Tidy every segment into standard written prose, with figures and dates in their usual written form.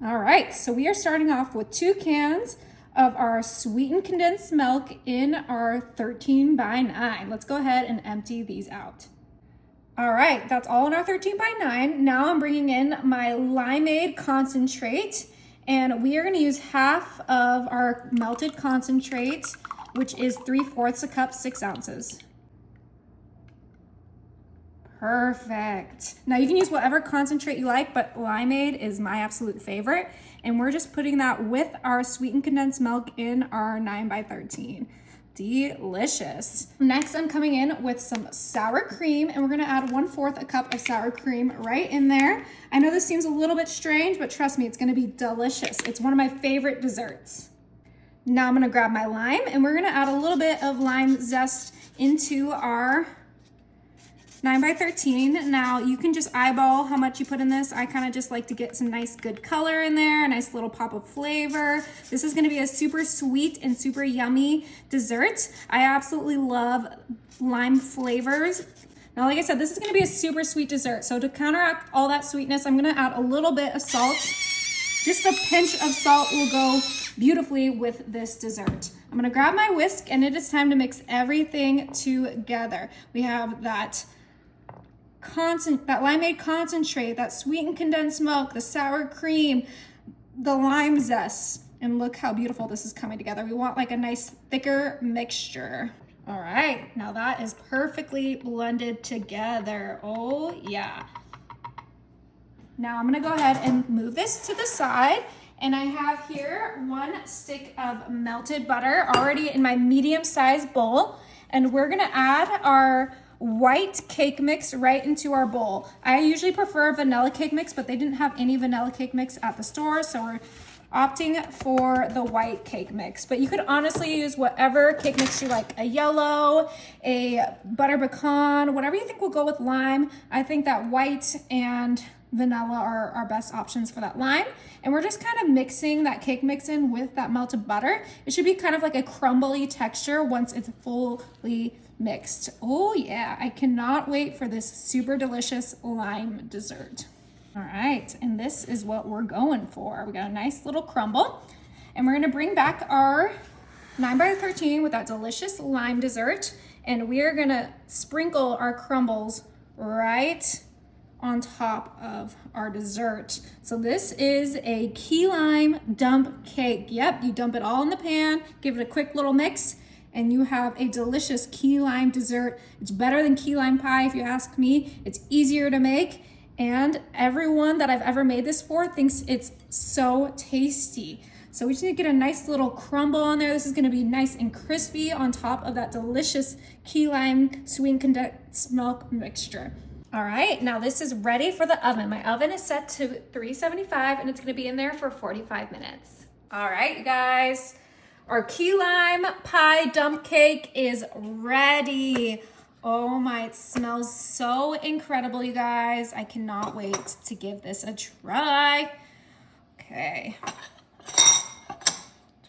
All right, so we are starting off with 2 cans of our sweetened condensed milk in our 13 by 9. Let's go ahead and empty these out. All right, that's all in our 13 by 9. Now I'm bringing in my limeade concentrate, and we are gonna use half of our melted concentrate, which is 3/4 a cup, 6 ounces. Perfect. Now you can use whatever concentrate you like, but limeade is my absolute favorite. And we're just putting that with our sweetened condensed milk in our 9 by 13. Delicious. Next, I'm coming in with some sour cream, and we're gonna add 1/4 a cup of sour cream right in there. I know this seems a little bit strange, but trust me, it's gonna be delicious. It's one of my favorite desserts. Now I'm gonna grab my lime, and we're gonna add a little bit of lime zest into our 9 by 13. Now you can just eyeball how much you put in this. I kind of just like to get some nice good color in there, a nice little pop of flavor. This is gonna be a super sweet and super yummy dessert. I absolutely love lime flavors. Now, like I said, this is gonna be a super sweet dessert. So to counteract all that sweetness, I'm gonna add a little bit of salt. Just a pinch of salt will go beautifully with this dessert. I'm gonna grab my whisk, and it is time to mix everything together. We have that limeade concentrate, that sweetened condensed milk, the sour cream, the lime zest, and look how beautiful this is coming together. We want like a nice thicker mixture. All right, now that is perfectly blended together. Oh yeah. Now I'm gonna go ahead and move this to the side, and I have here 1 stick of melted butter already in my medium-sized bowl, and we're gonna add our white cake mix right into our bowl. I usually prefer vanilla cake mix, but they didn't have any vanilla cake mix at the store, so we're opting for the white cake mix. But you could honestly use whatever cake mix you like, a yellow, a butter pecan, whatever you think will go with lime. I think that white and vanilla are our best options for that lime. And we're just kind of mixing that cake mix in with that melted butter. It should be kind of like a crumbly texture once it's fully mixed. Oh yeah, I cannot wait for this super delicious lime dessert. All right, and this is what we're going for. We got a nice little crumble, and we're gonna bring back our 9 by 13 with that delicious lime dessert, and we are gonna sprinkle our crumbles right on top of our dessert. So this is a key lime dump cake. Yep, you dump it all in the pan, give it a quick little mix, and you have a delicious key lime dessert. It's better than key lime pie if you ask me. It's easier to make, and everyone that I've ever made this for thinks it's so tasty. So we just need to get a nice little crumble on there. This is gonna be nice and crispy on top of that delicious key lime sweetened condensed milk mixture. All right, now this is ready for the oven. My oven is set to 375, and it's gonna be in there for 45 minutes. All right, you guys, our key lime pie dump cake is ready. Oh my, it smells so incredible, you guys. I cannot wait to give this a try. Okay,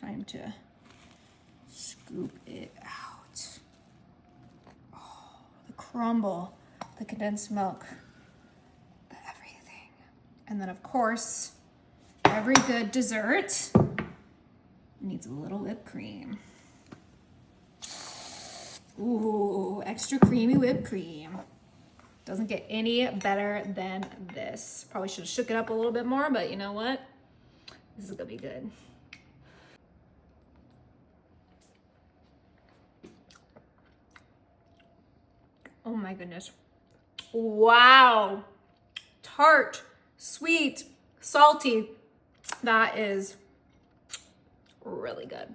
time to scoop it out. Oh, the crumble, the condensed milk, the everything. And then of course, every good dessert needs a little whipped cream. Ooh, extra creamy whipped cream. Doesn't get any better than this. Probably should have shook it up a little bit more, but you know what? This is gonna be good. Oh my goodness. Wow. Tart, sweet, salty. That is really good.